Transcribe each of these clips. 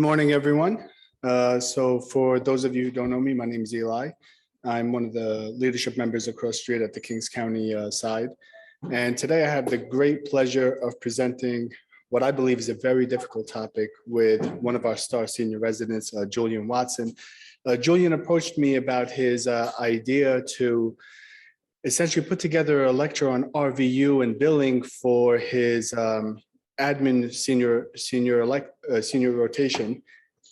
Morning, everyone. So for those of you who don't know me, my name is Eli. I'm one of the leadership members across the street at the Kings County side. And today I have the great pleasure of presenting what I believe is a very difficult topic with one of our star senior residents, Julian Watson. Julian approached me about his idea to essentially put together a lecture on RVU and billing for his admin senior rotation.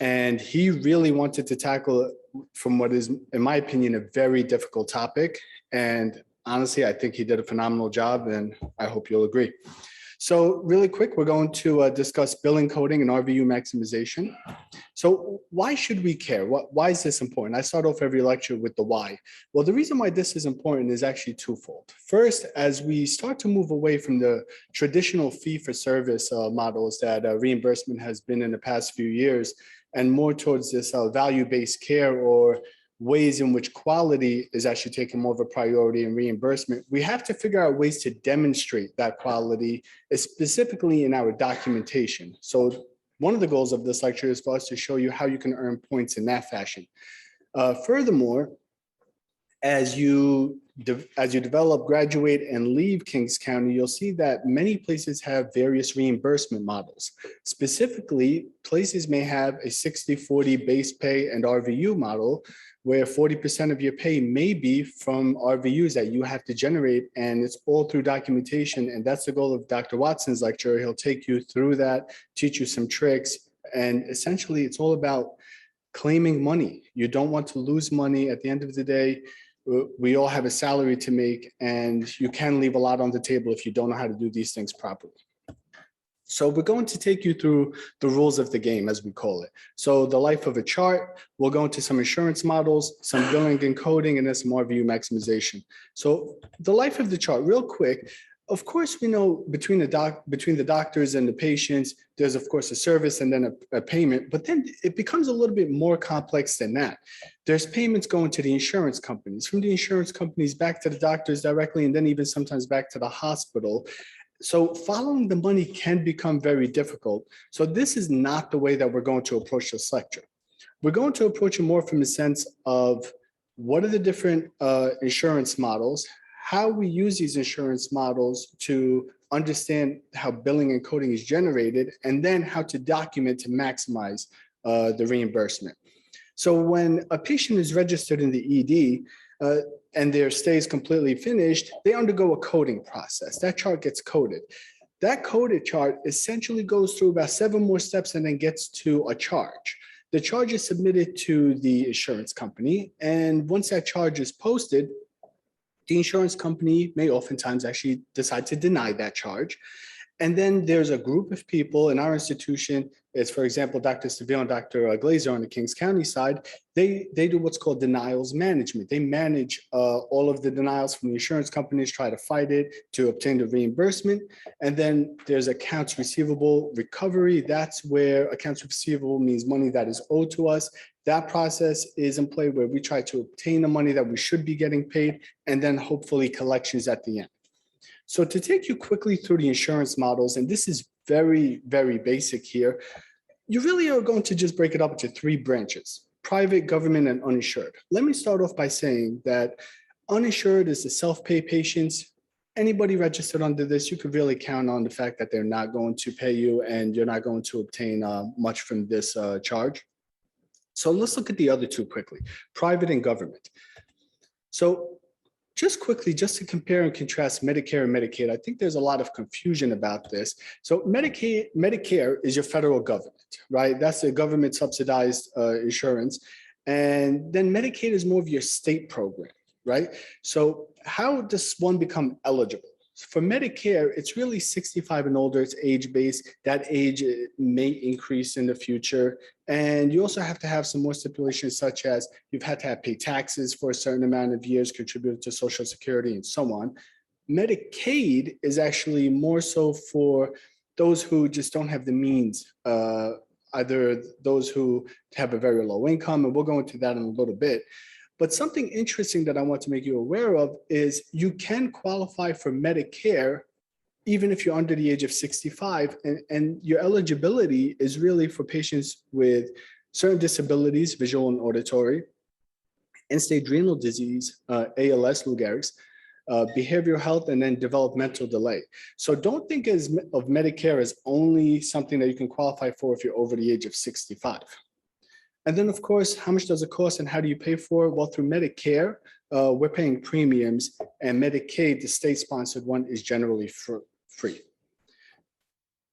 And he really wanted to tackle, from what is, in my opinion, a very difficult topic. And honestly, I think he did a phenomenal job, and I hope you'll agree. So really quick, we're going to discuss billing coding and RVU maximization. So why should we care? Why is this important? I start off every lecture with the why. Well, the reason why this is important is actually twofold. First, as we start to move away from the traditional fee-for-service models that reimbursement has been in the past few years, and more towards this value-based care or ways in which quality is actually taking more of a priority in reimbursement, we have to figure out ways to demonstrate that quality, specifically in our documentation. So one of the goals of this lecture is for us to show you how you can earn points in that fashion. Furthermore, as you develop, graduate, and leave Kings County, you'll see that many places have various reimbursement models. Specifically, places may have a 60-40 base pay and RVU model, where 40% of your pay may be from RVUs that you have to generate, and it's all through documentation. And that's the goal of Dr. Watson's lecture. He'll take you through that, teach you some tricks, and essentially it's all about claiming money. You don't want to lose money. At the end of the day, we all have a salary to make, and you can leave a lot on the table if you don't know how to do these things properly. So we're going to take you through the rules of the game, as we call it. So the life of a chart, we'll go into some insurance models, some billing and coding, and then some RVU maximization. So the life of the chart, real quick. Of course, we know between the doctors and the patients, there's of course a service and then a payment, but then it becomes a little bit more complex than that. There's payments going to the insurance companies, from the insurance companies back to the doctors directly, and then even sometimes back to the hospital. So following the money can become very difficult. So this is not the way that we're going to approach this lecture. We're going to approach it more from the sense of what are the different insurance models, how we use these insurance models to understand how billing and coding is generated, and then how to document to maximize the reimbursement. So when a patient is registered in the ED, and their stay is completely finished, they undergo a coding process. That chart gets coded. That coded chart essentially goes through about 7 more steps and then gets to a charge. The charge is submitted to the insurance company, and once that charge is posted, the insurance company may oftentimes actually decide to deny that charge. And then there's a group of people in our institution. It's, for example, Dr. Seville and Dr. Glazer on the Kings County side. They do what's called denials management. They manage all of the denials from the insurance companies, try to fight it to obtain the reimbursement. And then there's accounts receivable recovery. That's where accounts receivable means money that is owed to us. That process is in play where we try to obtain the money that we should be getting paid, and then hopefully collections at the end. So to take you quickly through the insurance models, and this is very, very basic here, you really are going to just break it up into 3 branches: private, government, and uninsured. Let me start off by saying that uninsured is the self-pay patients. Anybody registered under this, you could really count on the fact that they're not going to pay you and you're not going to obtain much from this charge. So let's look at the other 2 quickly, private and government. So just quickly, just to compare and contrast Medicare and Medicaid, I think there's a lot of confusion about this. So Medicare is your federal government, right? That's a government subsidized insurance. And then Medicaid is more of your state program, right? So how does one become eligible? For Medicare, it's really 65 and older, it's age-based. That age may increase in the future. And you also have to have some more stipulations, such as you've had to have paid taxes for a certain amount of years, contributed to Social Security, and so on. Medicaid is actually more so for those who just don't have the means, either those who have a very low income, and we'll go into that in a little bit. But something interesting that I want to make you aware of is you can qualify for Medicare even if you're under the age of 65, and your eligibility is really for patients with certain disabilities, visual and auditory, end-stage renal disease, ALS, Lou Gehrig's, behavioral health, and then developmental delay. So don't think of Medicare as only something that you can qualify for if you're over the age of 65. And then, of course, how much does it cost and how do you pay for it? Well, through Medicare, we're paying premiums, and Medicaid, the state-sponsored one, is generally free.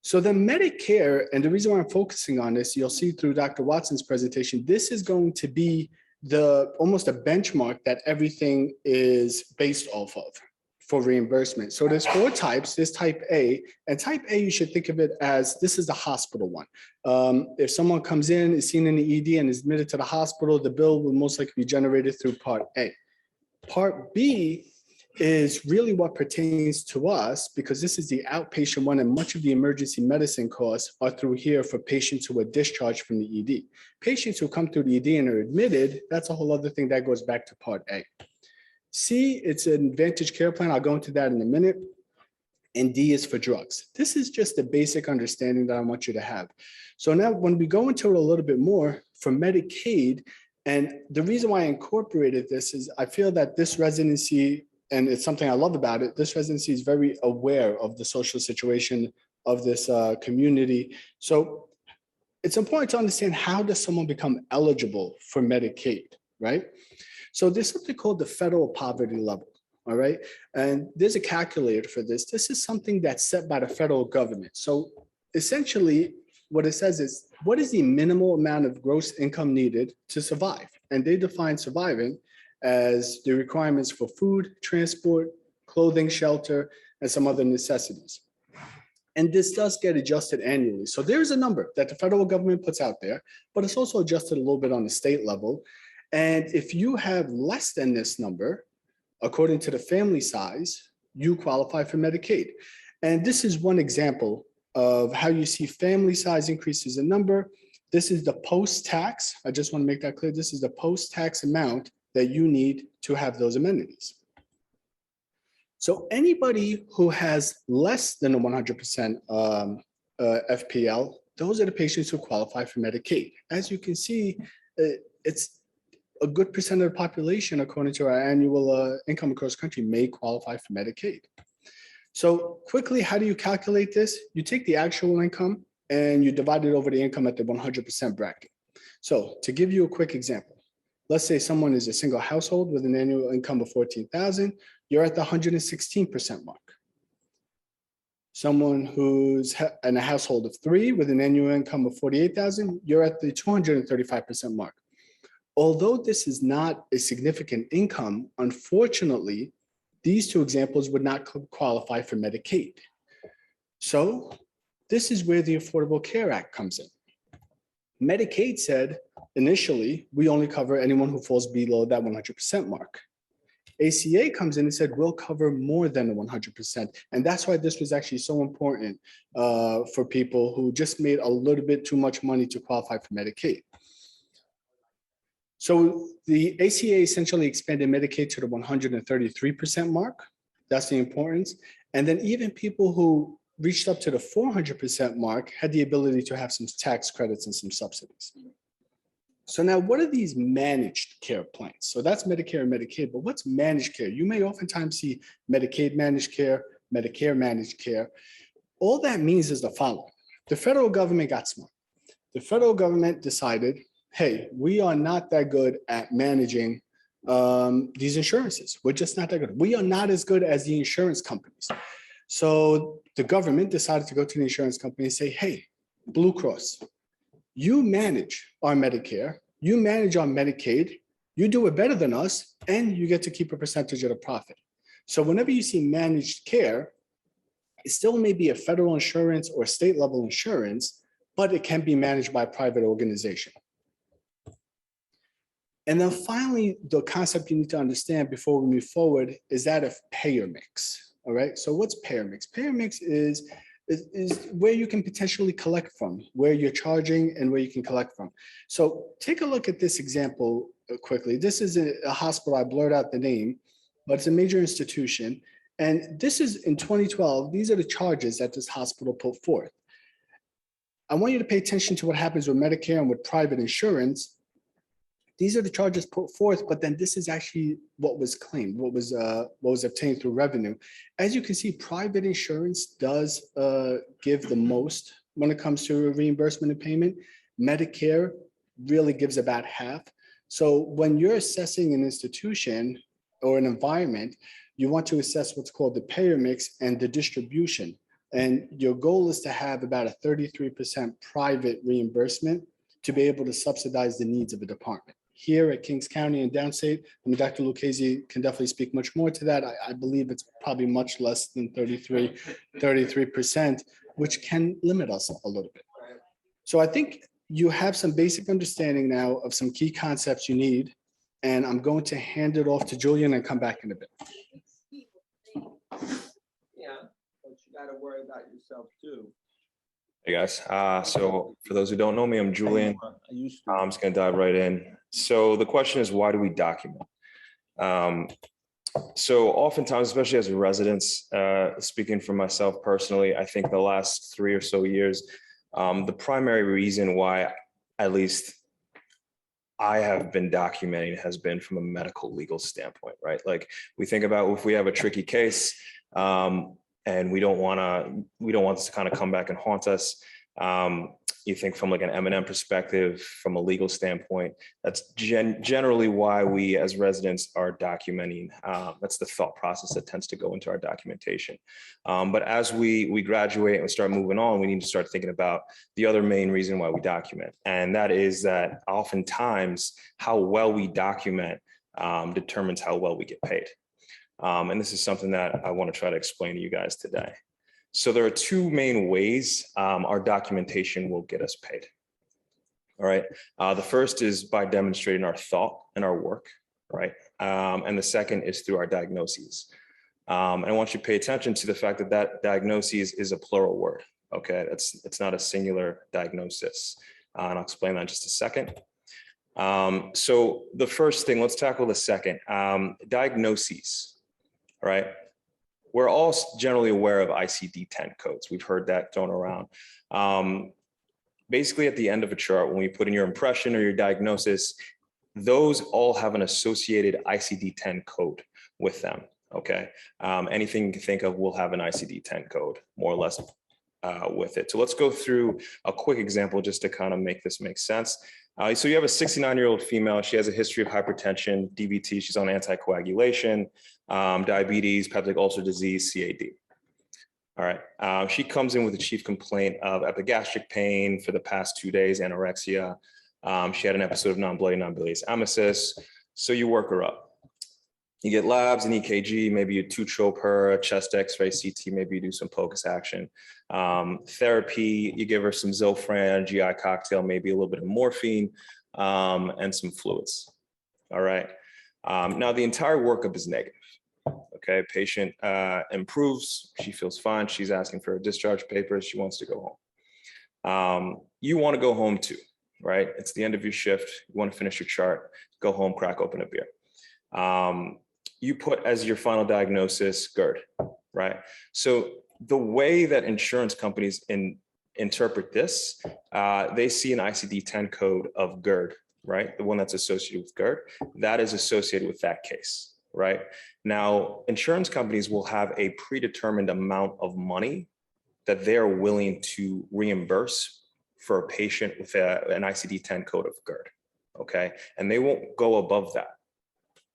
So then Medicare, and the reason why I'm focusing on this, you'll see through Dr. Watson's presentation, this is going to be almost a benchmark that everything is based off of for reimbursement. So there's 4 types. There's type A, and type A, you should think of it as this is the hospital one. If someone comes in, is seen in the ED and is admitted to the hospital, the bill will most likely be generated through Part A. Part B is really what pertains to us, because this is the outpatient one, and much of the emergency medicine costs are through here for patients who are discharged from the ED. Patients who come through the ED and are admitted, that's a whole other thing that goes back to Part A. C, it's an Advantage Care Plan. I'll go into that in a minute. And D is for drugs. This is just the basic understanding that I want you to have. So now when we go into it a little bit more for Medicaid, and the reason why I incorporated this is I feel that this residency, and it's something I love about it, this residency is very aware of the social situation of this community. So it's important to understand, how does someone become eligible for Medicaid, right? So there's something called the federal poverty level, all right? And there's a calculator for this. This is something that's set by the federal government. So essentially what it says is, what is the minimal amount of gross income needed to survive? And they define surviving as the requirements for food, transport, clothing, shelter, and some other necessities. And this does get adjusted annually. So there's a number that the federal government puts out there, but it's also adjusted a little bit on the state level. And if you have less than this number, according to the family size, you qualify for Medicaid. And this is one example of how you see family size increases in number. This is the post-tax. I just want to make that clear. This is the post-tax amount that you need to have those amenities. So anybody who has less than a 100% FPL, those are the patients who qualify for Medicaid. As you can see, it's a good percent of the population, according to our annual income across the country, may qualify for Medicaid. So quickly, how do you calculate this? You take the actual income and you divide it over the income at the 100% bracket. So to give you a quick example, let's say someone is a single household with an annual income of $14,000, you're at the 116% mark. Someone who's in a household of 3 with an annual income of $48,000, you're at the 235% mark. Although this is not a significant income, unfortunately, these 2 examples would not qualify for Medicaid. So this is where the Affordable Care Act comes in. Medicaid said, initially, we only cover anyone who falls below that 100% mark. ACA comes in and said, we'll cover more than the 100%. And that's why this was actually so important for people who just made a little bit too much money to qualify for Medicaid. So the ACA essentially expanded Medicaid to the 133% mark. That's the importance. And then even people who reached up to the 400% mark had the ability to have some tax credits and some subsidies. So now, what are these managed care plans? So that's Medicare and Medicaid, but what's managed care? You may oftentimes see Medicaid managed care, Medicare managed care. All that means is the following. The federal government got smart. The federal government decided, hey, we are not that good at managing these insurances. We're just not that good. We are not as good as the insurance companies. So the government decided to go to the insurance company and say, hey, Blue Cross, you manage our Medicare, you manage our Medicaid, you do it better than us, and you get to keep a percentage of the profit. So whenever you see managed care, it still may be a federal insurance or state level insurance, but it can be managed by a private organization. And then finally, the concept you need to understand before we move forward is that of payer mix, all right? So what's payer mix? Payer mix is where you can potentially collect from, where you're charging and where you can collect from. So take a look at this example quickly. This is a hospital, I blurred out the name, but it's a major institution. And this is in 2012, these are the charges that this hospital put forth. I want you to pay attention to what happens with Medicare and with private insurance. These are the charges put forth, but then this is actually what was claimed, what was obtained through revenue. As you can see, private insurance does give the most when it comes to reimbursement and payment. Medicare really gives about half. So when you're assessing an institution or an environment, you want to assess what's called the payer mix and the distribution. And your goal is to have about a 33% private reimbursement to be able to subsidize the needs of a department. Here at Kings County and downstate, I mean, Dr. Lucchese can definitely speak much more to that. I believe it's probably much less than 33%, which can limit us a little bit. So I think you have some basic understanding now of some key concepts you need, and I'm going to hand it off to Julian and come back in a bit. Yeah, but you got to worry about yourself too. Hey guys, so for those who don't know me, I'm Julian. I'm just gonna dive right in. So the question is, why do we document? So oftentimes, especially as residents, speaking for myself personally, I think the last 3 or so years, the primary reason why, at least I have been documenting, has been from a medical legal standpoint, right? Like we think about if we have a tricky case, and we don't want this to kind of come back and haunt us. You think from like an M&M perspective, from a legal standpoint, that's generally why we as residents are documenting. That's the thought process that tends to go into our documentation. But as we graduate and start moving on, we need to start thinking about the other main reason why we document. And that is that oftentimes how well we document determines how well we get paid. And this is something that I want to try to explain to you guys today. So there are two main ways our documentation will get us paid. All right. The first is by demonstrating our thought and our work, right? And the second is through our diagnoses. And I want you to pay attention to the fact that that diagnosis is a plural word. Okay, it's not a singular diagnosis. And I'll explain that in just a second. So the first thing, let's tackle the second, diagnoses. Right? We're all generally aware of ICD-10 codes. We've heard that thrown around. Basically, at the end of a chart, when you put in your impression or your diagnosis, those all have an associated ICD-10 code with them, okay? Anything you can think of will have an ICD-10 code, more or less, with it. So let's go through a quick example just to kind of make this make sense. So you have a 69-year-old female. She has a history of hypertension, DVT. She's on anticoagulation, diabetes, peptic ulcer disease, CAD. All right. She comes in with a chief complaint of epigastric pain for the past 2 days, anorexia. She had an episode of non-bloody non-bilious emesis. So you work her up. You get labs, an EKG, maybe you two-trope her, a chest x-ray, CT, maybe you do some POCUS action. Therapy, you give her some Zofran, GI cocktail, maybe a little bit of morphine, and some fluids. All right. Now the entire workup is negative. Okay, patient improves, she feels fine, she's asking for her discharge papers, she wants to go home. You want to go home too, right? It's the end of your shift, you want to finish your chart, go home, crack open a beer. You put as your final diagnosis GERD, right? So the way that insurance companies interpret this, they see an ICD-10 code of GERD, right? The one that's associated with GERD, that is associated with that case, right? Now, insurance companies will have a predetermined amount of money that they're willing to reimburse for a patient with an ICD-10 code of GERD, okay? And they won't go above that.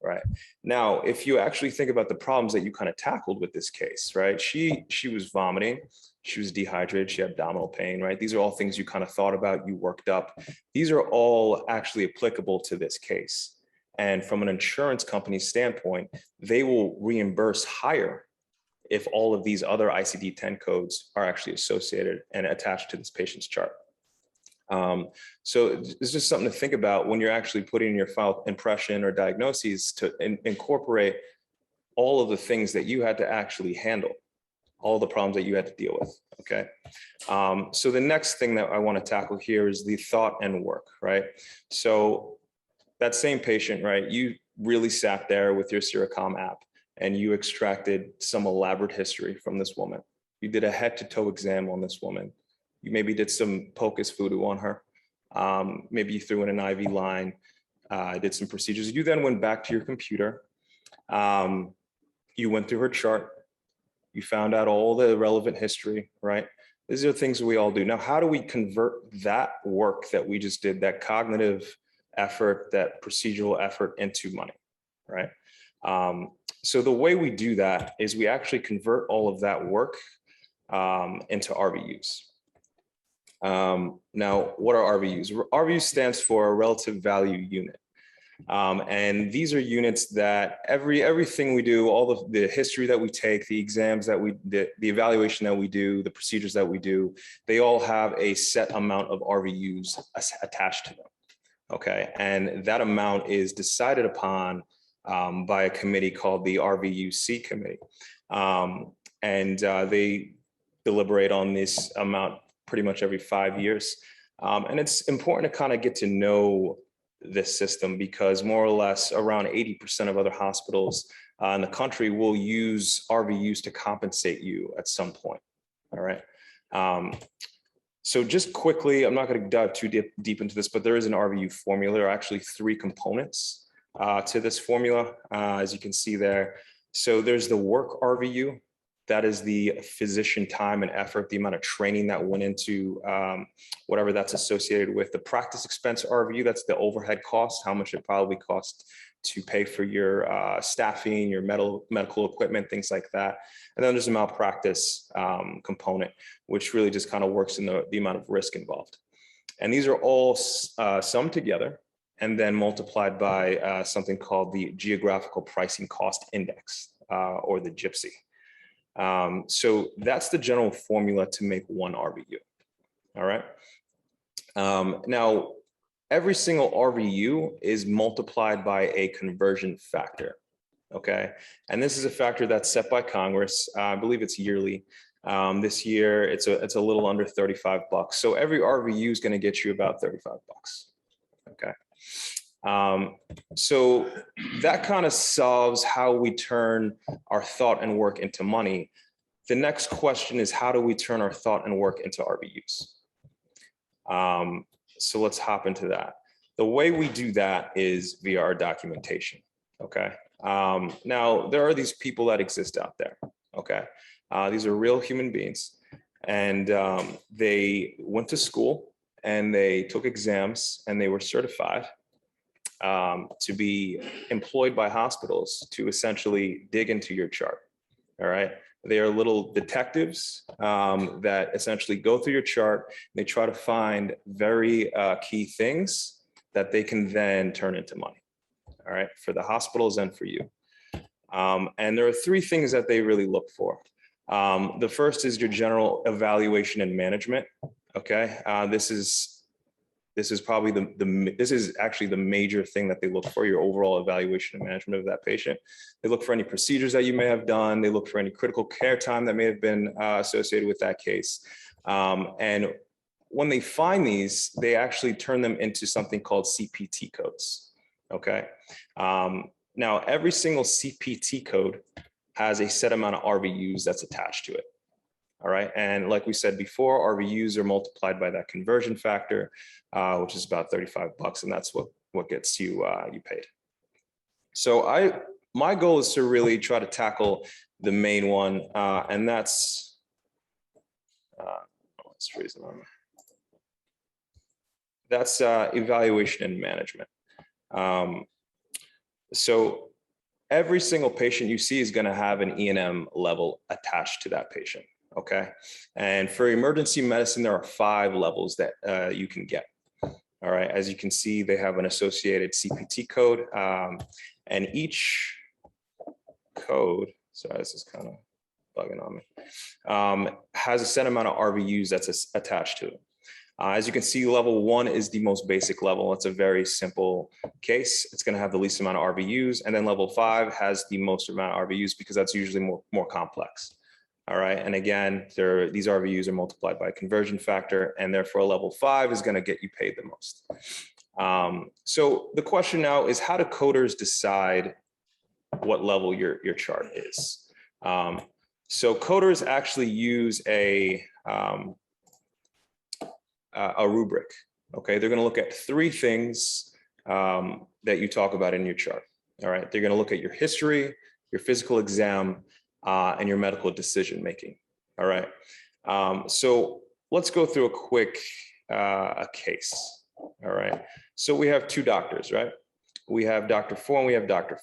Right. Now, if you actually think about the problems that you kind of tackled with this case, right? She was vomiting, she was dehydrated, she had abdominal pain, right? These are all things you kind of thought about, you worked up. These are all actually applicable to this case. And from an insurance company standpoint, they will reimburse higher if all of these other ICD-10 codes are actually associated and attached to this patient's chart. So it's just something to think about when you're actually putting in your file impression or diagnoses to incorporate all of the things that you had to actually handle, all the problems that you had to deal with, okay? So the next thing that I want to tackle here is the thought and work, right? So that same patient, right, you really sat there with your Seracom app and you extracted some elaborate history from this woman. You did a head to toe exam on this woman. You maybe did some pocus voodoo on her. Maybe you threw in an IV line, did some procedures. You then went back to your computer. You went through her chart. You found out all the relevant history, right? These are things we all do. Now, how do we convert that work that we just did, that cognitive effort, that procedural effort into money, right? So the way we do that is we actually convert all of that work into RVUs. Now, what are RVUs? RVU stands for relative value unit. And these are units that everything we do, all the history that we take, the exams that the evaluation that we do, the procedures that we do, they all have a set amount of RVUs attached to them. Okay, and that amount is decided upon by a committee called the RVUC committee. And they deliberate on this amount pretty much every 5 years. And it's important to kind of get to know this system, because more or less around 80% of other hospitals in the country will use RVUs to compensate you at some point. All right. So just quickly, I'm not going to dive too deep into this, but there is an RVU formula. There are actually 3 components to this formula, as you can see there. So there's the work RVU. That is the physician time and effort, the amount of training that went into whatever that's associated with. The practice expense RVU, that's the overhead cost, how much it probably costs to pay for your staffing, your medical equipment, things like that. And then there's a malpractice component, which really just kind of works in the amount of risk involved. And these are all summed together and then multiplied by something called the Geographical Pricing Cost Index, or the GPCI. So that's the general formula to make one RVU. All right. Now, every single RVU is multiplied by a conversion factor. Okay. And this is a factor that's set by Congress. I believe it's yearly. This year, it's a little under $35. So every RVU is going to get you about $35. Okay. So that kind of solves how we turn our thought and work into money. The next question is, how do we turn our thought and work into RVUs? So let's hop into that. The way we do that is via our documentation. Okay. Now there are these people that exist out there. Okay. These are real human beings, and they went to school and they took exams and they were certified to be employed by hospitals to essentially dig into your chart. All right. They are little detectives that essentially go through your chart. And they try to find very key things that they can then turn into money. All right. For the hospitals and for you. And there are 3 things that they really look for. The first is your general evaluation and management. Okay. This is probably this is actually the major thing that they look for, your overall evaluation and management of that patient. They look for any procedures that you may have done. They look for any critical care time that may have been associated with that case. And when they find these, they actually turn them into something called CPT codes. Okay. Now, every single CPT code has a set amount of RVUs that's attached to it. All right. And like we said before, RVUs are multiplied by that conversion factor, which is about $35. And that's what gets you paid. So my goal is to really try to tackle the main one. And that's, that's evaluation and management. So every single patient you see is going to have an E&M level attached to that patient. Okay. And for emergency medicine, there are 5 levels that you can get. All right. As you can see, they have an associated CPT code, and each code, sorry, this is kind of bugging on me, has a set amount of RVUs that's attached to it. As you can see, level 1 is the most basic level. It's a very simple case. It's going to have the least amount of RVUs. And then level 5 has the most amount of RVUs because that's usually more complex. All right. And again, these RVUs are multiplied by a conversion factor, and therefore level 5 is going to get you paid the most. So the question now is, how do coders decide what level your chart is. So coders actually use a rubric. Okay, they're going to look at three things that you talk about in your chart. All right, they're going to look at your history, your physical exam, and your medical decision making. All right, so let's go through a quick case. All right, so we have two doctors, right? We have Dr. 4 and we have Dr.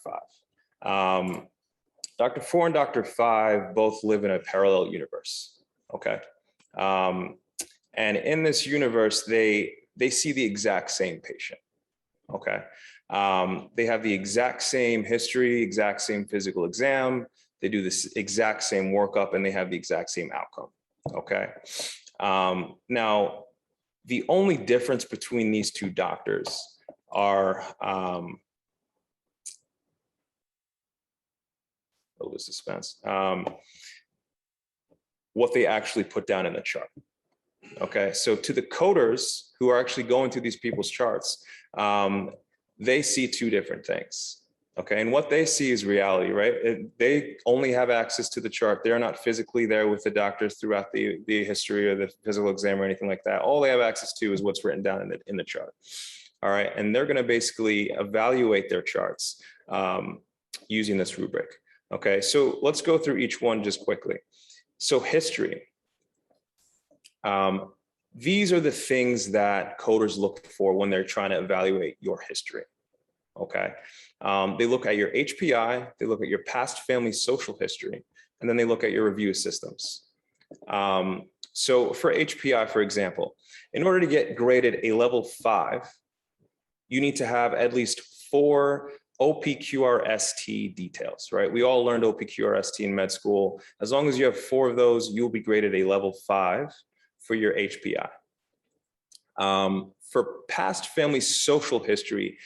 5. Dr. 4 and Dr. 5 both live in a parallel universe. Okay, and in this universe, they see the exact same patient. Okay, they have the exact same history, exact same physical exam. They do this exact same workup, and they have the exact same outcome. Okay, now the only difference between these two doctors are the suspense. What they actually put down in the chart. Okay, so to the coders who are actually going through these people's charts, they see two different things. Okay, and what they see is reality, right? They only have access to the chart. They're not physically there with the doctors throughout the history or the physical exam or anything like that. All they have access to is what's written down in the chart. All right, and they're going to basically evaluate their charts using this rubric. Okay, so let's go through each one just quickly. So history. These are the things that coders look for when they're trying to evaluate your history. Okay, they look at your HPI, they look at your past family social history, and then they look at your review systems. So for HPI, for example, in order to get graded a level 5, you need to have at least 4 OPQRST details, right? We all learned OPQRST in med school. As long as you have 4 of those, you'll be graded a level 5 for your HPI. For past family social history,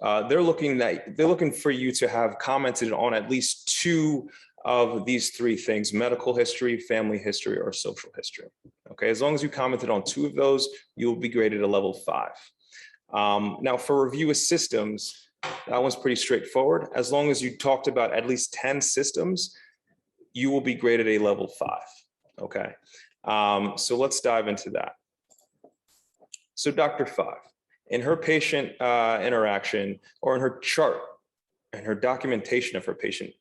they're looking for you to have commented on at least 2 of these 3 things: medical history, family history, or social history. Okay, as long as you commented on 2 of those, you'll be graded a level 5. Now for review systems, that one's pretty straightforward. As long as you talked about at least 10 systems, you will be graded a level 5. Okay, so let's dive into that. So Dr. 5, in her patient interaction, or in her chart, and her documentation of her patient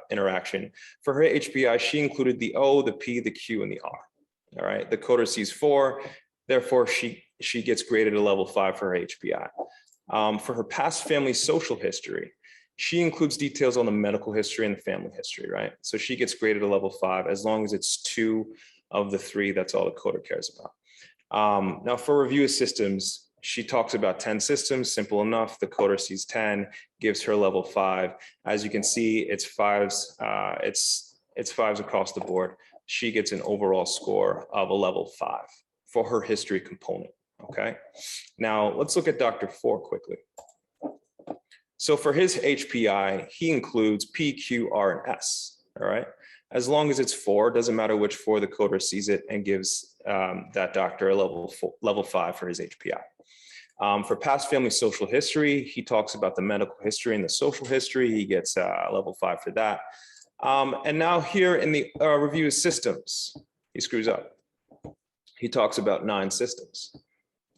interaction, for her HPI, she included the O, the P, the Q, and the R. All right, the coder sees 4, therefore she gets graded a level 5 for her HPI. For her past family social history, she includes details on the medical history and the family history, right? So she gets graded a level 5 as long as it's 2 of the 3. That's all the coder cares about. Now for review systems, she talks about 10 systems, simple enough. The coder sees 10, gives her level 5. As you can see, it's 5s. It's 5s across the board. She gets an overall score of a level 5 for her history component. Okay, now let's look at Dr. 4 quickly. So for his HPI, he includes P, Q, R, and S. All right, as long as it's 4, doesn't matter which 4, the coder sees it and gives that doctor a level 5 for his HPI. For past family social history, he talks about the medical history and the social history. He gets level 5 for that. And now here in the review systems, he screws up. He talks about 9 systems.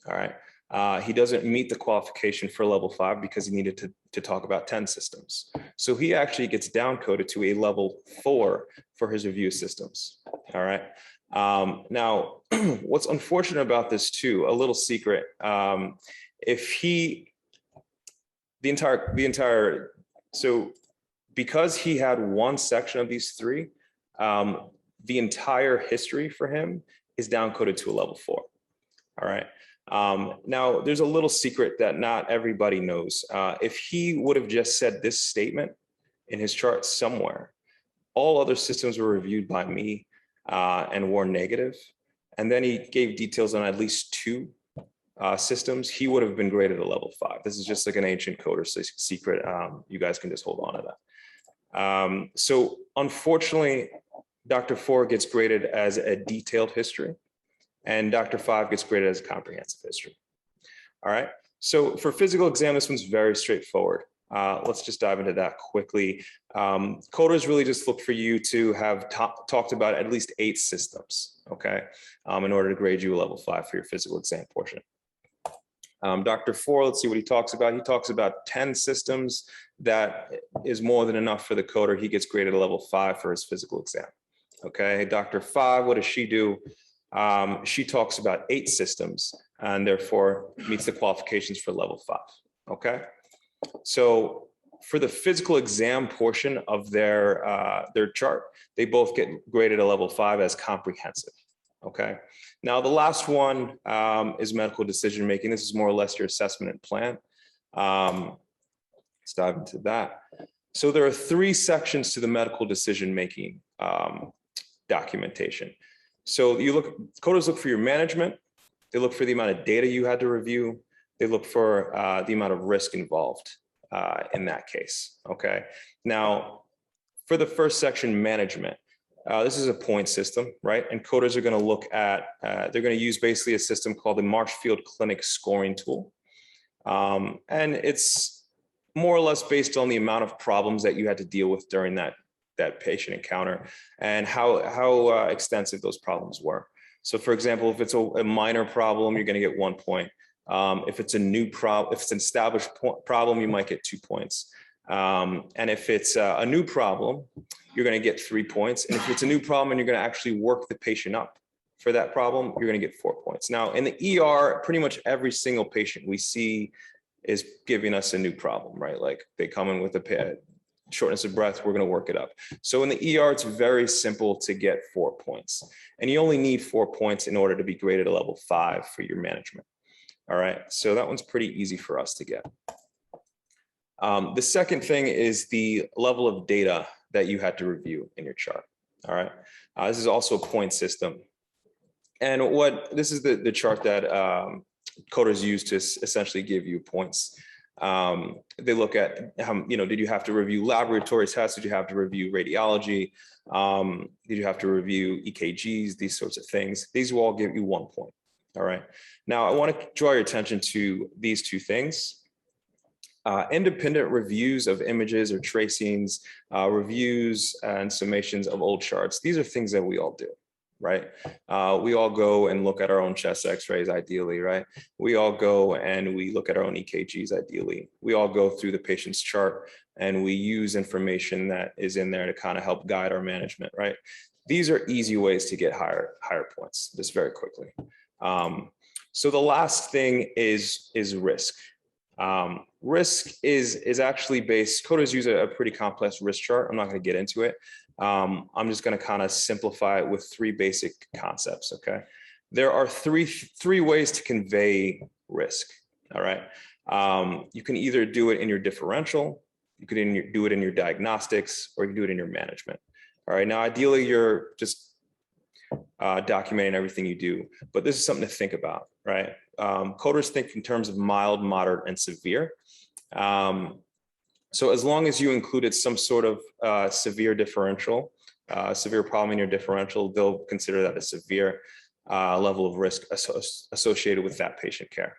All right. He doesn't meet the qualification for level 5 because he needed to talk about 10 systems. So he actually gets down coded to a level 4 for his review systems. All right. Now, what's unfortunate about this too, a little secret, so because he had one section of these 3, the entire history for him is down coded to a level 4. All right. Now, there's a little secret that not everybody knows. If he would have just said this statement in his chart somewhere, all other systems were reviewed by me and were negative, and then he gave details on at least 2 systems, he would have been graded a level 5. This is just like an ancient coder secret. You guys can just hold on to that. So unfortunately, Dr. 4 gets graded as a detailed history, and Dr. 5 gets graded as a comprehensive history. All right, so for physical exam, this one's very straightforward. Let's just dive into that quickly. Coders really just look for you to have talked about at least 8 systems, okay, in order to grade you a level 5 for your physical exam portion. Dr. 4, let's see what he talks about. He talks about 10 systems. That is more than enough for the coder. He gets graded a level 5 for his physical exam. Okay, Dr. 5, what does she do? She talks about 8 systems and therefore meets the qualifications for level 5. Okay, so for the physical exam portion of their chart, they both get graded a level 5 as comprehensive. Okay, now the last one is medical decision making. This is more or less your assessment and plan. Let's dive into that. So there are 3 sections to the medical decision making documentation. So coders look for your management. They look for the amount of data you had to review. They look for the amount of risk involved in that case. Okay. Now, for the first section, management. This is a point system, right? And coders are going to look at, they're going to use basically a system called the Marshfield Clinic scoring tool. And it's more or less based on the amount of problems that you had to deal with during that patient encounter and how extensive those problems were. So for example, if it's a minor problem, you're going to get 1 point. If it's a new problem, if it's an established problem, you might get 2 points. And if it's a new problem, you're going to get 3 points. And if it's a new problem and you're going to actually work the patient up for that problem, you're going to get 4 points. Now in the ER, pretty much every single patient we see is giving us a new problem, right? Like they come in with a shortness of breath, we're going to work it up. So in the ER, it's very simple to get 4 points. And you only need 4 points in order to be graded a level 5 for your management. All right, so that one's pretty easy for us to get. The second thing is the level of data that you had to review in your chart. All right, this is also a point system. And this is the chart that coders use to essentially give you points. They look at how, did you have to review laboratory tests? Did you have to review radiology? Did you have to review EKGs? These sorts of things. These will all give you 1 point. All right. Now I want to draw your attention to these 2 things. Independent reviews of images or tracings, reviews and summations of old charts. These are things that we all do, right? We all go and look at our own chest x-rays ideally, right? We all go and we look at our own EKGs ideally. We all go through the patient's chart and we use information that is in there to kind of help guide our management, right? These are easy ways to get higher points just very quickly. So the last thing is risk. Risk is actually based, coders use a pretty complex risk chart. I'm not going to get into it. I'm just going to kind of simplify it with 3 basic concepts. Okay. There are three ways to convey risk. All right. You can either do it in your differential, you can do it in your diagnostics, or you can do it in your management. All right. Now, ideally, you're just documenting everything you do, but this is something to think about, right? Coders think in terms of mild, moderate, and severe. So as long as you included some sort of severe differential, severe problem in your differential, they'll consider that a severe level of risk associated with that patient care.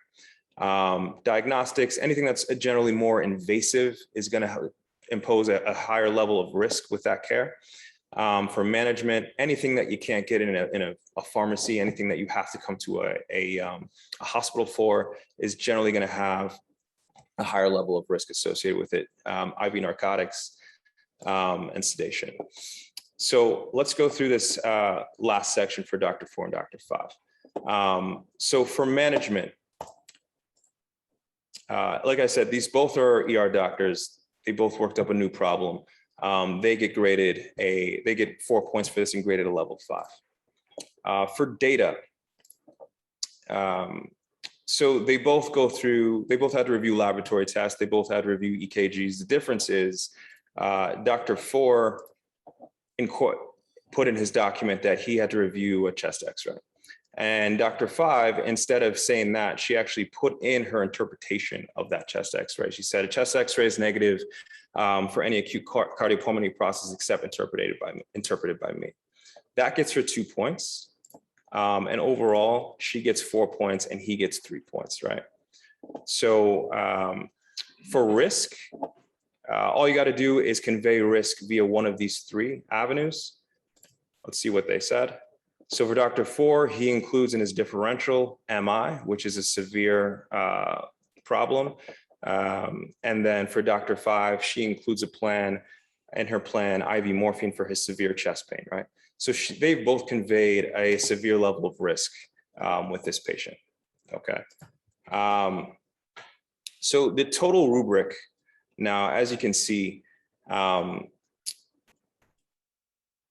Diagnostics, anything that's generally more invasive is going to impose a higher level of risk with that care. For management, anything that you can't get in a pharmacy, anything that you have to come to a hospital for is generally going to have a higher level of risk associated with it, IV narcotics and sedation. So let's go through this last section for Dr. 4 and Dr. 5. So for management, like I said, these both are ER doctors. They both worked up a new problem. They get graded they get 4 points for this and graded a level 5. For data, so they both had to review laboratory tests. They both had to review EKGs. The difference is Dr. 4 put in his document that he had to review a chest x-ray. And Dr. 5, instead of saying that, she actually put in her interpretation of that chest x-ray. She said a chest x-ray is negative for any acute cardiopulmonary process except interpreted by me. That gets her 2 points. And overall, she gets 4 points and he gets 3 points, right? So for risk, All you got to do is convey risk via one of these three avenues. Let's see what they said. So for Dr. 4, he includes in his differential MI, which is a severe problem. And then for Dr. 5, she includes a plan in her plan, IV morphine for his severe chest pain, right? So they've both conveyed a severe level of risk with this patient, okay? So the total rubric, now, as you can see,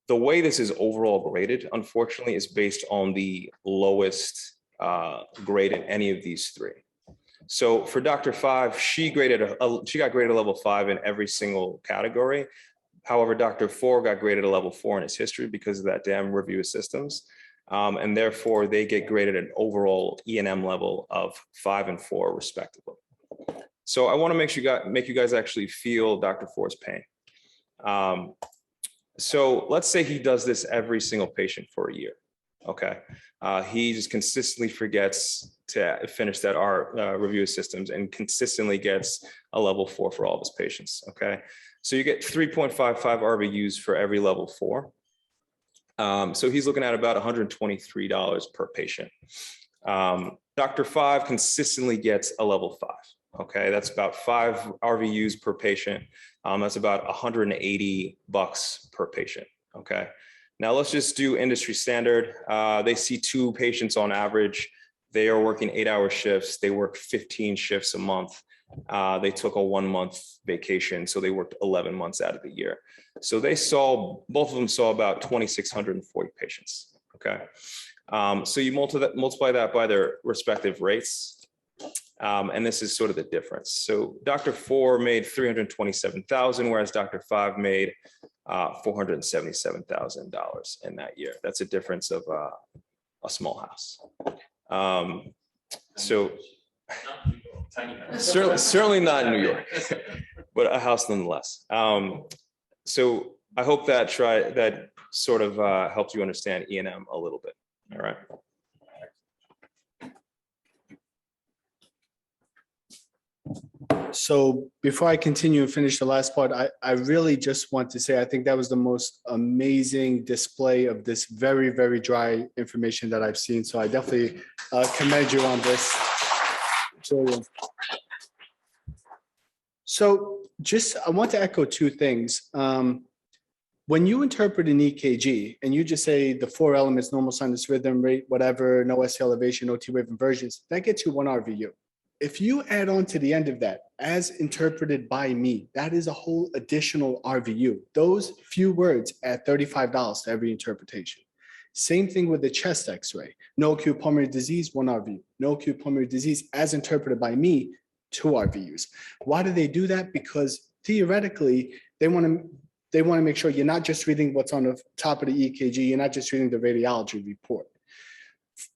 the way this is overall graded, unfortunately, is based on the lowest grade in any of these three. So for Dr. 5, she got graded a level 5 in every single category. However, Dr. 4 got graded a level 4 in his history because of that damn review of systems. And therefore, they get graded an overall E&M level of 5 and 4, respectively. So I want to make you guys actually feel Dr. 4's pain. So let's say he does this every single patient for a year. Okay, he just consistently forgets to finish that review of systems and consistently gets a level 4 for all of his patients. Okay, so you get 3.55 RVUs for every level 4. So he's looking at about $123 per patient. Dr. 5 consistently gets a level 5. Okay, that's about 5 RVUs per patient. That's about $180 per patient. Okay, now let's just do industry standard. They see 2 patients on average. They are working 8-hour shifts. They work 15 shifts a month. They took a 1-month vacation, so they worked 11 months out of the year. So both of them saw about 2,640 patients. Okay, so you multiply that by their respective rates. And this is sort of the difference. So Dr. 4 made $327,000, whereas Dr. 5 made $477,000 in that year. That's a difference of a small house. So certainly not in New York, but a house nonetheless. So I hope that sort of helps you understand E&M a little bit. All right. So before I continue and finish the last part, I really just want to say, I think that was the most amazing display of this very, very dry information that I've seen. So I definitely commend you on this, Julian. So I want to echo 2 things. When you interpret an EKG and you just say the 4 elements, normal sinus rhythm rate, whatever, no ST elevation, no T wave inversions, that gets you 1 RVU. If you add on to the end of that, as interpreted by me, that is a whole additional RVU. Those few words add $35 to every interpretation. Same thing with the chest x-ray. No acute pulmonary disease, 1 RVU. No acute pulmonary disease, as interpreted by me, 2 RVUs. Why do they do that? Because theoretically, they want to make sure you're not just reading what's on the top of the EKG, you're not just reading the radiology report.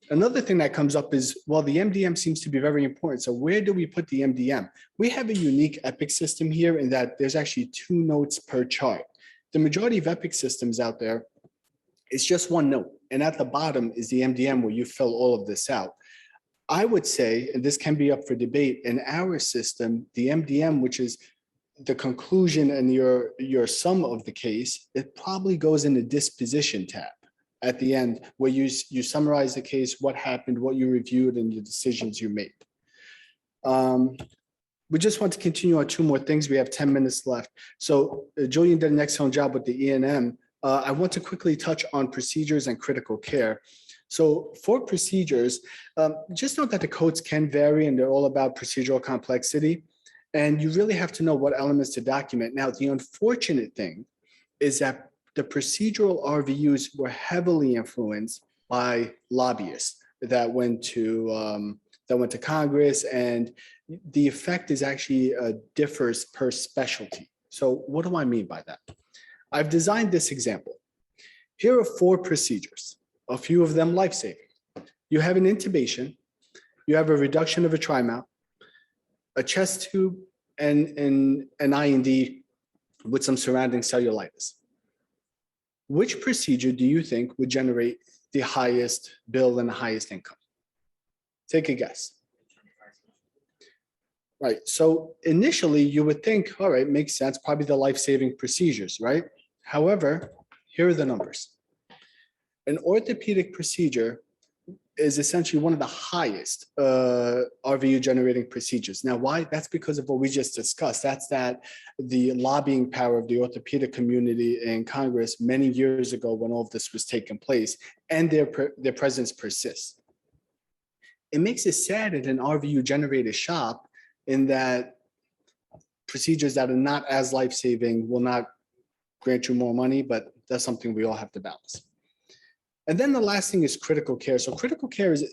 Another thing that comes up is, well, the MDM seems to be very important. So where do we put the MDM? We have a unique Epic system here in that there's actually 2 notes per chart. The majority of Epic systems out there, it's just 1 note. And at the bottom is the MDM where you fill all of this out. I would say, and this can be up for debate, in our system, the MDM, which is the conclusion and your sum of the case, it probably goes in the disposition tab at the end, where you summarize the case, what happened, what you reviewed, and the decisions you made. We just want to continue on 2 more things. We have 10 minutes left. So Julian did an excellent job with the E&M. I want to quickly touch on procedures and critical care. So for procedures, just note that the codes can vary and they're all about procedural complexity. And you really have to know what elements to document. Now, the unfortunate thing is that the procedural RVUs were heavily influenced by lobbyists that went to Congress, and the effect is actually differs per specialty. So what do I mean by that? I've designed this example. Here are 4 procedures, a few of them life-saving. You have an intubation, you have a reduction of a trimount, a chest tube, and an IND with some surrounding cellulitis. Which procedure do you think would generate the highest bill and the highest income? Take a guess. Right. So initially you would think, all right, makes sense, probably the life-saving procedures, right? However, here are the numbers. An orthopedic procedure is essentially one of the highest RVU generating procedures. Now, why? That's because of what we just discussed. That's that the lobbying power of the orthopedic community in Congress many years ago when all of this was taking place, and their presence persists. It makes it sad at an RVU generator shop in that procedures that are not as life-saving will not grant you more money, but that's something we all have to balance. And then the last thing is critical care. So critical care is,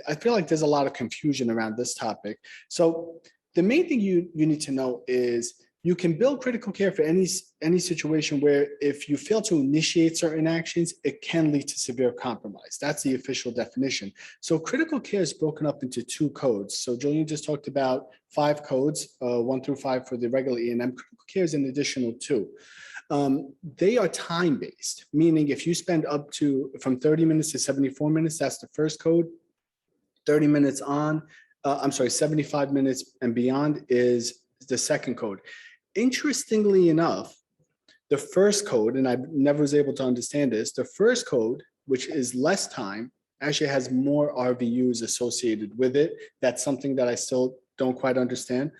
I feel like there's a lot of confusion around this topic. So the main thing you need to know is you can bill critical care for any situation where if you fail to initiate certain actions, it can lead to severe compromise. That's the official definition. So critical care is broken up into 2 codes. So Julian just talked about 5 codes, 1 through 5 for the regular E&M. Critical care is an additional 2. They are time-based, meaning if you spend up to from 30 minutes to 74 minutes, that's the first code. 30 minutes on, 75 minutes and beyond is the second code. Interestingly enough, the first code, and I never was able to understand this, the first code, which is less time, actually has more RVUs associated with it. That's something that I still don't quite understand.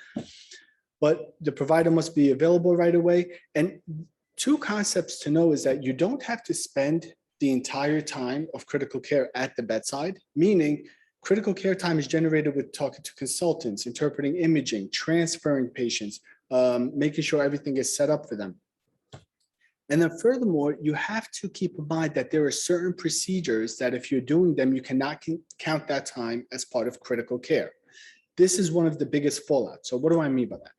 But the provider must be available right away. And 2 concepts to know is that you don't have to spend the entire time of critical care at the bedside, meaning critical care time is generated with talking to consultants, interpreting imaging, transferring patients, making sure everything is set up for them. And then furthermore, you have to keep in mind that there are certain procedures that if you're doing them, you cannot count that time as part of critical care. This is one of the biggest fallouts. So what do I mean by that?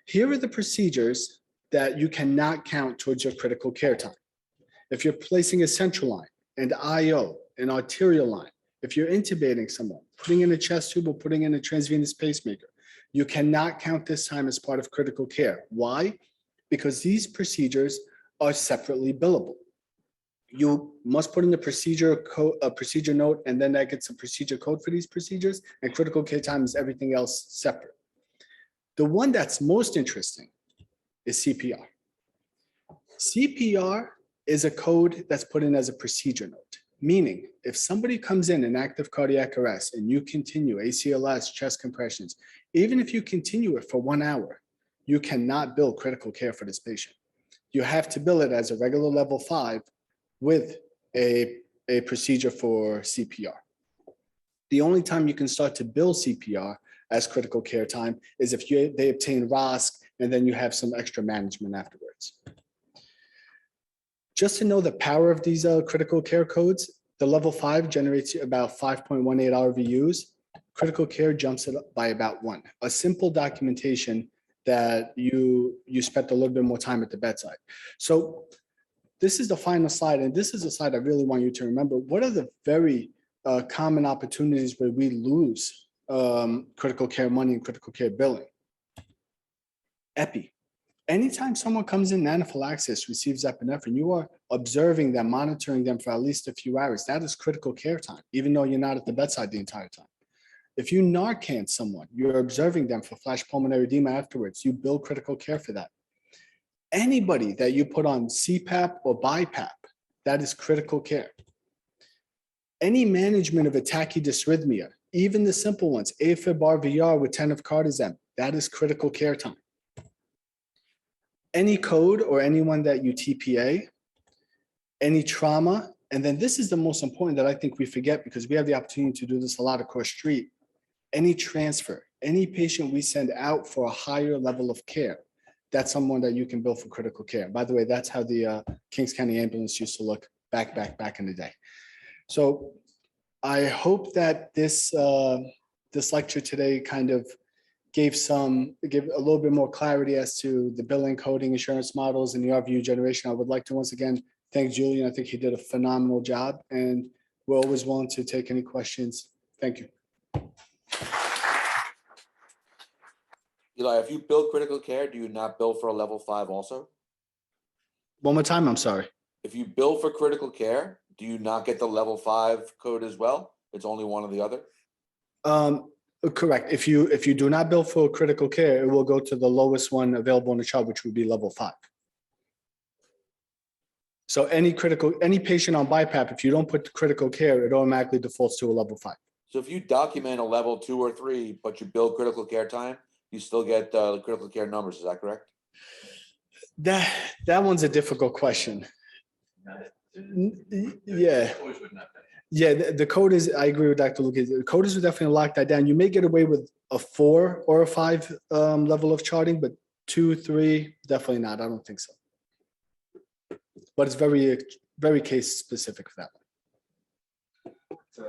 Here are the procedures that you cannot count towards your critical care time. If you're placing a central line, an IO, an arterial line, if you're intubating someone, putting in a chest tube or putting in a transvenous pacemaker, you cannot count this time as part of critical care. Why? Because these procedures are separately billable. You must put in the procedure code, a procedure note, and then that gets a procedure code for these procedures, and critical care time is everything else separate. The one that's most interesting is CPR. CPR is a code that's put in as a procedure note, meaning if somebody comes in active cardiac arrest and you continue ACLS, chest compressions, even if you continue it for 1 hour, you cannot bill critical care for this patient. You have to bill it as a regular level 5 with a procedure for CPR. The only time you can start to bill CPR as critical care time is if they obtain ROSC and then you have some extra management afterwards. Just to know the power of these critical care codes, the level 5 generates about 5.18 RVUs. Critical care jumps it up by about 1. A simple documentation that you spent a little bit more time at the bedside. So this is the final slide, and this is a slide I really want you to remember. What are the very common opportunities where we lose critical care money and critical care billing? Epi. Anytime someone comes in anaphylaxis, receives epinephrine, you are observing them, monitoring them for at least a few hours. That is critical care time, even though you're not at the bedside the entire time. If you Narcan someone, you're observing them for flash pulmonary edema afterwards. You bill critical care for that. Anybody that you put on CPAP or BiPAP, that is critical care. Any management of a tachydysrhythmia, even the simple ones, AFib RVR with tenor cardizem, that is critical care time. Any code or anyone that you TPA, any trauma, and then this is the most important that I think we forget because we have the opportunity to do this a lot across street. Any transfer, any patient we send out for a higher level of care, that's someone that you can bill for critical care. By the way, that's how the Kings County ambulance used to look back in the day. So I hope that this lecture today kind of give a little bit more clarity as to the billing, coding, insurance models, and the RVU generation. I would like to once again thank Julian. I think he did a phenomenal job, and we're always willing to take any questions. Thank you. Eli, if you bill critical care, do you not bill for a level 5 also? One more time, I'm sorry. If you bill for critical care, do you not get the level 5 code as well? It's only one or the other? Correct. If you do not bill for critical care, it will go to the lowest one available in the chart, which would be level 5. So any patient on BiPAP, if you don't put critical care, it automatically defaults to a level 5. So if you document a level 2 or 3, but you bill critical care time, you still get the critical care numbers. Is that correct? That one's a difficult question. Yeah. Yeah, the code is, I agree with Dr. Lucas. The code is definitely lock that down. You may get away with a 4 or a 5 level of charting, but 2, 3, definitely not. I don't think so. But it's very, very case specific for that one. To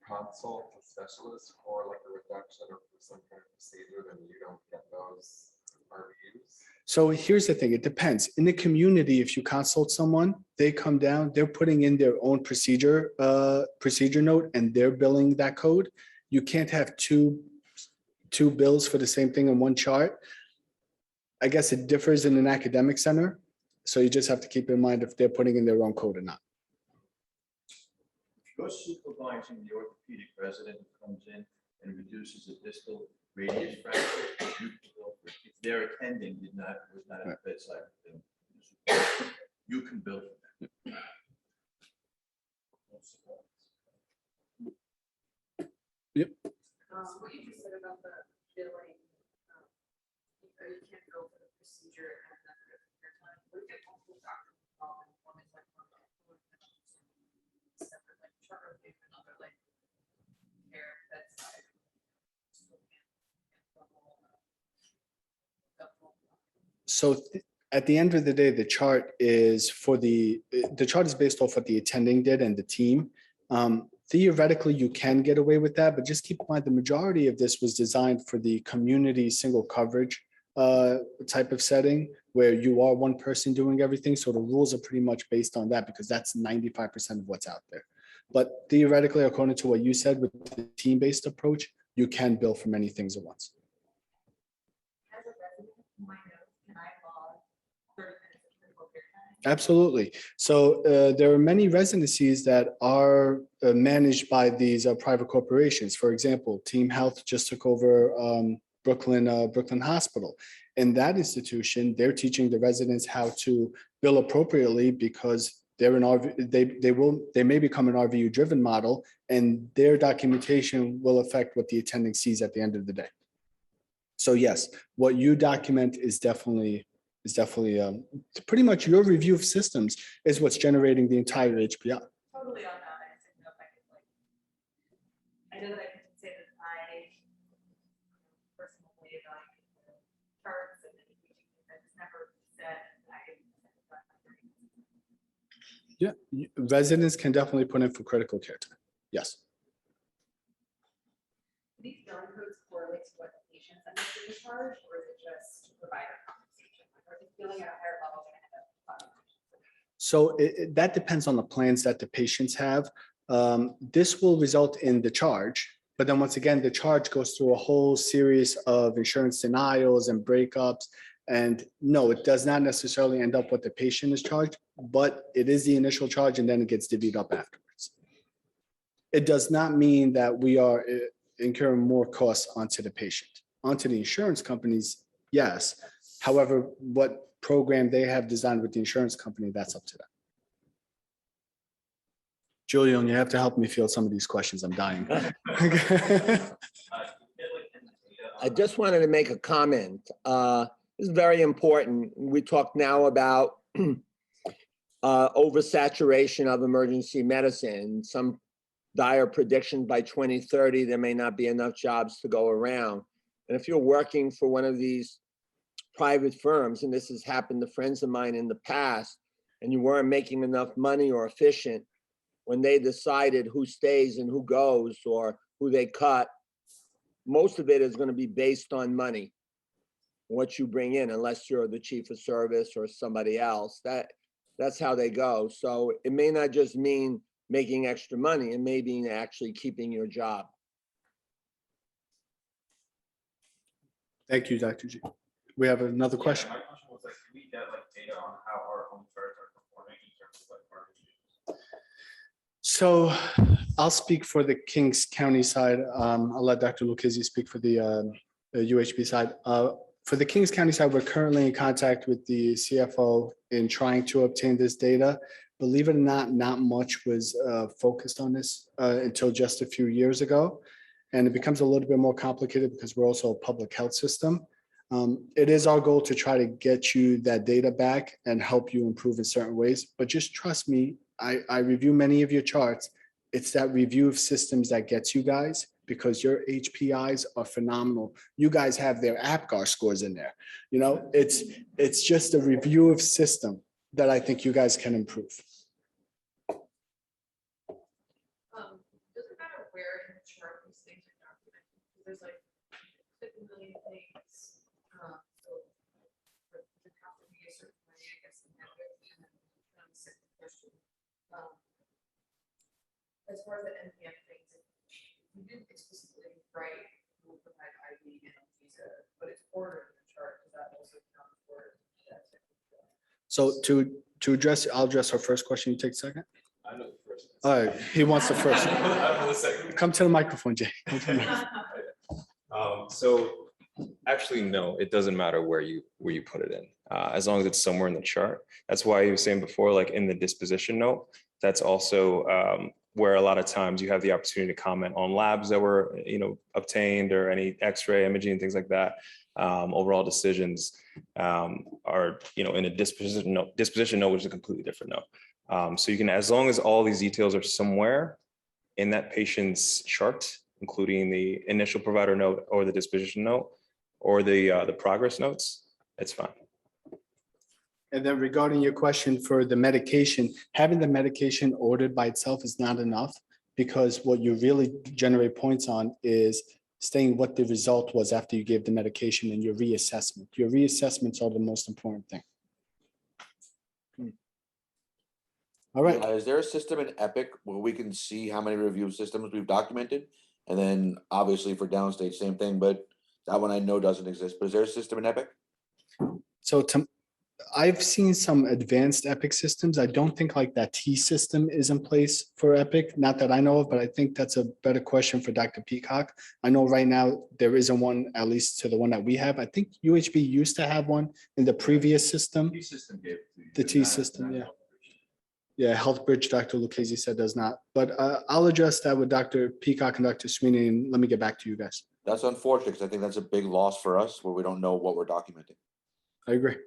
consult a specialist for like a reduction or for some kind of procedure, then you don't get those RVUs. So here's the thing, it depends. In the community, if you consult someone, they come down, they're putting in their own procedure note and they're billing that code. You can't have two bills for the same thing in one chart. I guess it differs in an academic center. So you just have to keep in mind if they're putting in their own code or not. If you're supervising the orthopedic resident who comes in and reduces a distal radius fracture, you can bill for it. If their attending was not at the bedside, then you can bill for that. Yep. What you just said about the billing, you can't bill for the procedure and then your time. What if multiple doctors involved and one is like separate, like chart review, another like care bedside? So at the end of the day, the chart is based off what the attending did and the team. Theoretically, you can get away with that, but just keep in mind the majority of this was designed for the community single coverage type of setting where you are one person doing everything. So the rules are pretty much based on that because that's 95% of what's out there. But theoretically, according to what you said with the team-based approach, you can bill for many things at once. As a resident, my notes, can I log 30 minutes of critical care time? Absolutely. So there are many residencies that are managed by these private corporations. For example, Team Health just took over Brooklyn Hospital. In that institution, they're teaching the residents how to bill appropriately because they're they may become an RVU driven model, and their documentation will affect what the attending sees at the end of the day. So yes, what you document is definitely pretty much your review of systems is what's generating the entire HPI. Totally on that. I just didn't know if I could like, I know that I can say that I personally evaluate the charts and then I just never said Yeah, residents can definitely put in for critical care time. Yes. these billing codes correlate to what the patient's understanding charge, or is it just provider compensation? Or is it billing at a higher level than So that depends on the plans that the patients have. This will result in the charge, but then once again, the charge goes through a whole series of insurance denials and breakups. And no, it does not necessarily end up what the patient is charged, but it is the initial charge and then it gets divvied up afterwards. It does not mean that we are incurring more costs onto the patient. Onto the insurance companies, yes. However, what program they have designed with the insurance company, that's up to them. Julian, you have to help me field some of these questions. I'm dying. I just wanted to make a comment. This is very important. We talk now about oversaturation of emergency medicine. Some dire prediction by 2030, there may not be enough jobs to go around. And if you're working for one of these private firms, and this has happened to friends of mine in the past, and you weren't making enough money or efficient, when they decided who stays and who goes or who they cut, most of it is going to be based on money, what you bring in, unless you're the chief of service or somebody else. That's how they go. So it may not just mean making extra money, it may mean actually keeping your job. Thank you, Dr. G. We have another question. My question was like, can we get like data on how our home charts are performing in terms of like RVUs? So I'll speak for the Kings County side. I'll let Dr. Lucchese speak for the UHB side. For the Kings County side, we're currently in contact with the CFO in trying to obtain this data. Believe it or not much was focused on this until just a few years ago. And it becomes a little bit more complicated because we're also a public health system. It is our goal to try to get you that data back and help you improve in certain ways. But just trust me, I review many of your charts. It's that review of systems that gets you guys, because your HPIs are phenomenal. You guys have their APGAR scores in there. You know, it's just a review of system that I think you guys can improve. Doesn't matter where in the chart these things are documented, because there's like 50 million things. So it have to be a certain way, I guess, in that way. And then the second question. As far as the NPM things, you didn't explicitly write who will provide ID and visa, but it's ordered in the chart. Does that also count for that? So to address, I'll address her first question. You take second. I know the first. All right, he wants the first. I know the second. Come to the microphone, Jay. Come to the microphone. So actually, no, it doesn't matter where you put it in, as long as it's somewhere in the chart. That's why you were saying before, like in the disposition note, that's also where a lot of times you have the opportunity to comment on labs that were, obtained, or any X-ray imaging and things like that. Overall decisions are, in a disposition note, which is a completely different note. So you can, as long as all these details are somewhere in that patient's chart, including the initial provider note or the disposition note or the progress notes, it's fine. And then regarding your question for the medication, having the medication ordered by itself is not enough, because what you really generate points on is saying what the result was after you gave the medication and your reassessment. Your reassessments are the most important thing. All right. Is there a system in Epic where we can see how many review systems we've documented? And then obviously for downstate, same thing, but that one I know doesn't exist. But is there a system in Epic? So I've seen some advanced Epic systems. I don't think like that T system is in place for Epic, not that I know of, but I think that's a better question for Dr. Peacock. I know right now there isn't one, at least to the one that we have. I think UHB used to have one in the previous system. T system gave it to you, The but T not- system, not yeah. Health Bridge. Yeah, HealthBridge, Dr. Lucchese said does not, but I'll address that with Dr. Peacock and Dr. Sweeney, and let me get back to you guys. That's unfortunate because I think that's a big loss for us where we don't know what we're documenting. I agree.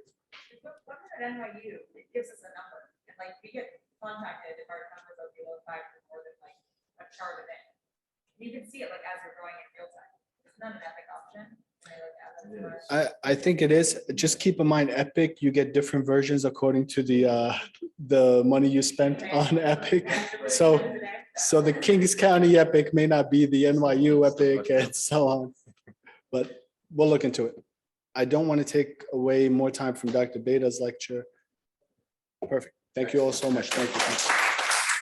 What at NYU, it gives us a number, and like we get contacted if our numbers are below 5 for more than like a chart a day. You can see it like as we're going in real time. It's not an Epic option. I think it is. Just keep in mind, Epic, you get different versions according to the money you spent on Epic. So the Kings County Epic may not be the NYU Epic and so on, but we'll look into it. I don't want to take away more time from Dr. Beta's lecture. Perfect. Thank you all so much. Thank you.